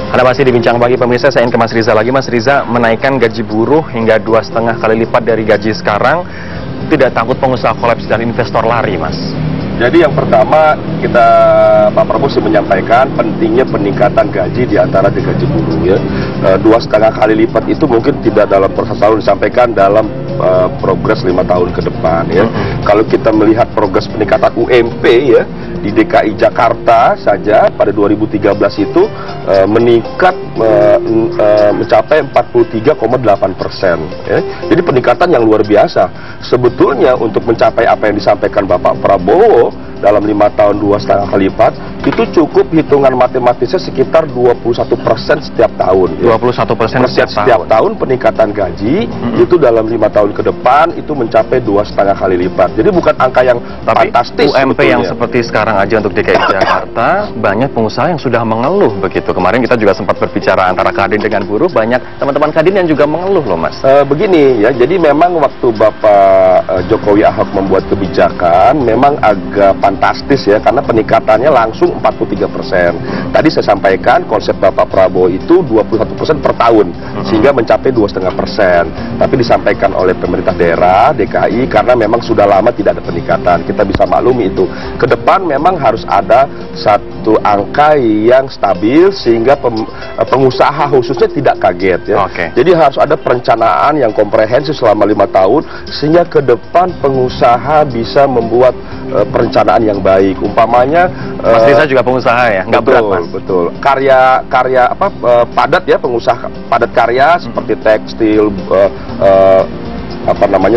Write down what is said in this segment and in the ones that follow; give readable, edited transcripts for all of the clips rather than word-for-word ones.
Anda masih dibincang bagi pemirsa, saya ingin ke Mas Riza lagi. Mas Riza, menaikkan gaji buruh hingga 2,5 kali lipat dari gaji sekarang, tidak takut pengusaha kolaps dan investor lari, Mas? Jadi yang pertama, Pak Prabowo sih menyampaikan pentingnya peningkatan gaji di antara gaji buruh ya. 2,5 kali lipat itu mungkin tidak dalam proses tahun, disampaikan dalam progres 5 tahun ke depan ya. Kalau kita melihat progres peningkatan UMP ya di DKI Jakarta saja pada 2013 itu meningkat mencapai 43,8%. Ya. Jadi peningkatan yang luar biasa. Sebetulnya untuk mencapai apa yang disampaikan Bapak Prabowo dalam 5 tahun 2,5 kali lipat, itu cukup hitungan matematisnya sekitar 21% setiap tahun. 21% setiap tahun peningkatan gaji itu dalam 5 tahun ke depan itu mencapai 2,5 kali lipat. Jadi bukan angka yang fantastis. UMP sebetulnya yang seperti sekarang aja untuk DKI Jakarta, banyak pengusaha yang sudah mengeluh begitu. Kemarin kita juga sempat berbicara antara Kadin dengan buruh, banyak teman-teman Kadin yang juga mengeluh loh, Mas. Begini ya, jadi memang waktu Bapak Jokowi Ahok membuat kebijakan, memang agak fantastis ya, karena peningkatannya langsung 43%. Tadi saya sampaikan konsep Bapak Prabowo itu 21% per tahun, sehingga mencapai 2,5%. Tapi disampaikan oleh pemerintah daerah DKI karena memang sudah lama tidak ada peningkatan. Kita bisa maklumi itu. Ke depan memang harus ada satu angka yang stabil sehingga pengusaha khususnya tidak kaget ya. Jadi harus ada perencanaan yang komprehensif selama 5 tahun sehingga ke depan pengusaha bisa membuat perencanaan yang baik. Umpamanya Mas Riza juga pengusaha ya, nggak berat, Mas. Betul. Karya padat ya, pengusaha padat karya seperti tekstil,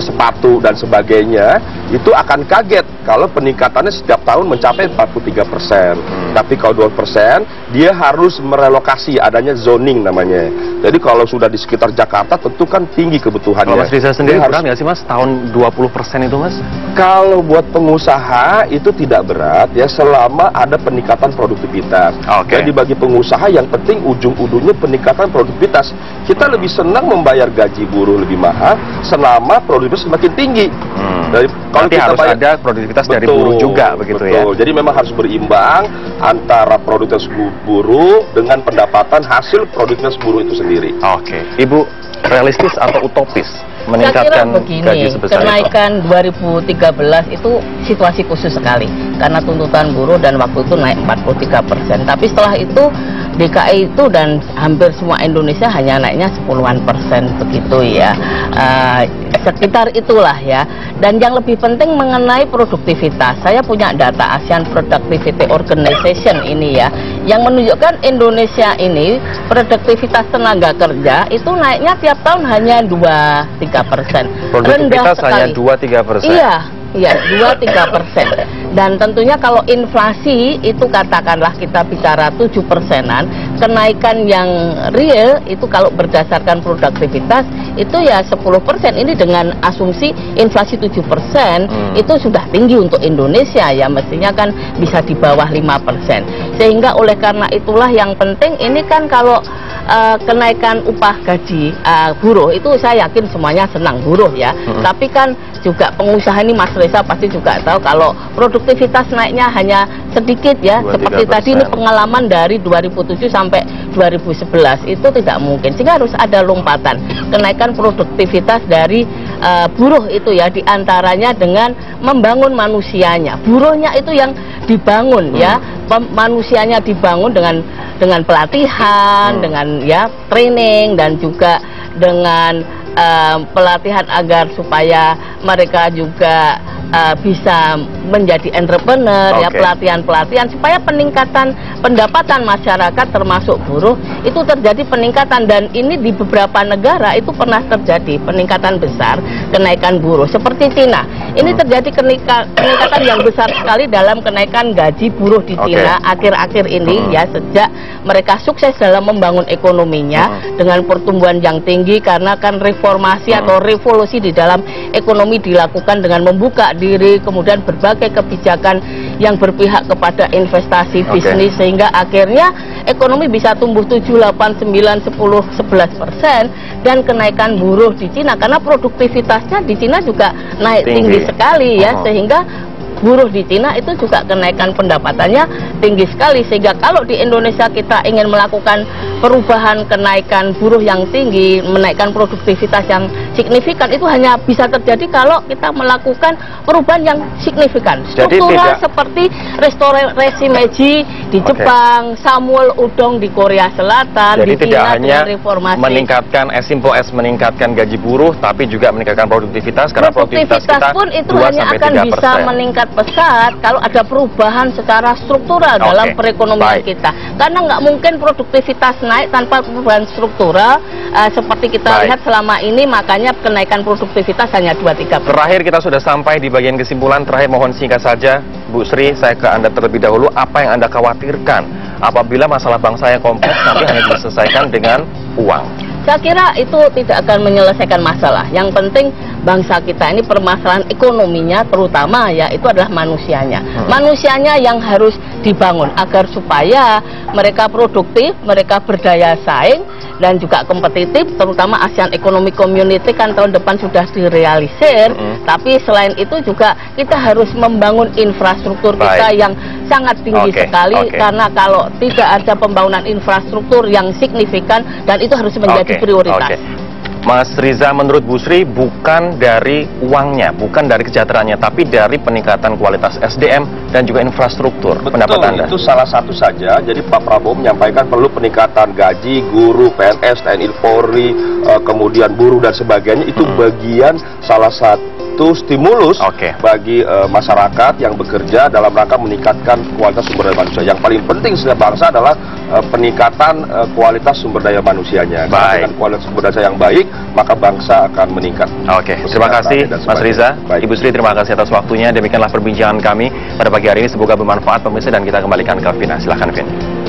sepatu dan sebagainya, itu akan kaget kalau peningkatannya setiap tahun mencapai 43%. Tapi kalau 2%, dia harus merelokasi, adanya zoning namanya. Jadi kalau sudah di sekitar Jakarta tentu kan tinggi kebutuhannya. Kalau Mas Riza sendiri berat nggak sih, Mas, tahun 20% itu, Mas? Kalau buat pengusaha itu tidak berat ya, selama ada peningkatan produktivitas. Jadi bagi pengusaha yang penting ujung-ujungnya peningkatan produktivitas. Kita lebih senang membayar gaji buruh lebih mahal selama produktivitas semakin tinggi. Kalau kita harus ada produktivitas dari buruh juga begitu ya. Jadi memang harus berimbang antara produktivitas buruh dengan pendapatan hasil produktivitas buruh itu sendiri. Ibu, realistis atau utopis meningkatkan gaji sebesar kenaikan itu? 2013 itu situasi khusus sekali karena tuntutan buruh dan waktu itu naik 43%. Tapi setelah itu DKI itu dan hampir semua Indonesia hanya naiknya 10-an% begitu ya. Sekitar itulah ya. Dan yang lebih penting mengenai produktivitas, saya punya data ASEAN Productivity Organization ini ya, yang menunjukkan Indonesia ini produktivitas tenaga kerja itu naiknya tiap tahun hanya 2-3%. Produktivitas hanya 2-3%. Iya, 2-3%. Dan tentunya kalau inflasi itu katakanlah kita bicara 7%-an, kenaikan yang real itu kalau berdasarkan produktivitas itu ya 10%. Ini dengan asumsi inflasi 7% itu sudah tinggi untuk Indonesia ya, mestinya kan bisa di bawah 5%. Sehingga oleh karena itulah yang penting ini kan kalau kenaikan upah gaji buruh itu saya yakin semuanya senang buruh ya. Tapi kan juga pengusaha ini Mas Reza pasti juga tahu kalau produktivitas naiknya hanya sedikit ya, seperti tadi ini pengalaman dari 2007 sampai 2011 itu tidak mungkin, sehingga harus ada lompatan kenaikan produktivitas dari buruh itu ya, diantaranya dengan membangun manusianya. Buruhnya itu yang dibangun ya, manusianya dibangun dengan pelatihan, dengan ya training dan juga dengan pelatihan agar supaya mereka juga bisa menjadi entrepreneur ya, pelatihan-pelatihan supaya peningkatan pendapatan masyarakat termasuk buruh itu terjadi peningkatan. Dan ini di beberapa negara itu pernah terjadi peningkatan besar kenaikan buruh seperti Cina. Ini terjadi peningkatan yang besar sekali dalam kenaikan gaji buruh di Cina akhir-akhir ini ya, sejak mereka sukses dalam membangun ekonominya dengan pertumbuhan yang tinggi karena kan reformasi atau revolusi di dalam ekonomi dilakukan dengan membuka diri, kemudian berbagai kebijakan yang berpihak kepada investasi bisnis, sehingga akhirnya ekonomi bisa tumbuh 7, 8, 9, 10, 11%. Dan kenaikan buruh di Cina karena produktivitasnya di Cina juga naik tinggi sekali ya, sehingga buruh di Cina itu juga kenaikan pendapatannya tinggi sekali, sehingga kalau di Indonesia kita ingin melakukan perubahan kenaikan buruh yang tinggi, menaikkan produktivitas yang signifikan, itu hanya bisa terjadi kalau kita melakukan perubahan yang signifikan. Struktural seperti restorasi Meiji di Jepang, Samuel Udong di Korea Selatan, jadi di tidak China hanya reformasi. meningkatkan simple as meningkatkan gaji buruh, tapi juga meningkatkan produktivitas, karena produktivitas kita pun itu hanya akan bisa meningkat pesat kalau ada perubahan secara struktural dalam perekonomian kita. Karena nggak mungkin produktivitas naik tanpa perubahan struktural seperti kita lihat selama ini, makanya kenaikan produktivitas hanya 2-3%. Terakhir kita sudah sampai di bagian kesimpulan. Terakhir mohon singkat saja, Bu Sri, saya ke Anda terlebih dahulu. Apa yang Anda khawatirkan apabila masalah bangsa yang kompleks tapi hanya diselesaikan dengan uang? Saya kira itu tidak akan menyelesaikan masalah. Yang penting bangsa kita ini permasalahan ekonominya terutama ya itu adalah manusianya. Manusianya yang harus dibangun agar supaya mereka produktif, mereka berdaya saing dan juga kompetitif, terutama ASEAN Economic Community kan tahun depan sudah direalisir. Tapi selain itu juga kita harus membangun infrastruktur kita yang sangat tinggi sekali, karena kalau tidak ada pembangunan infrastruktur yang signifikan, dan itu harus menjadi prioritas. Mas Riza, menurut Bu Sri bukan dari uangnya, bukan dari kesejahteraannya, tapi dari peningkatan kualitas SDM dan juga infrastruktur. Betul, pendapat Anda? Itu salah satu saja. Jadi Pak Prabowo menyampaikan perlu peningkatan gaji guru, PNS, TNI Polri, kemudian buruh dan sebagainya. Itu bagian salah satu stimulus bagi masyarakat yang bekerja dalam rangka meningkatkan kualitas sumber daya manusia. Yang paling penting setiap bangsa adalah peningkatan kualitas sumber daya manusianya. Dengan kualitas sumber daya yang baik, maka bangsa akan meningkat. Terima kasih Mas Riza. Ibu Sri, terima kasih atas waktunya. Demikianlah perbincangan kami pada pagi hari ini. Semoga bermanfaat pemirsa, dan kita kembalikan ke Vina. Silahkan Vina.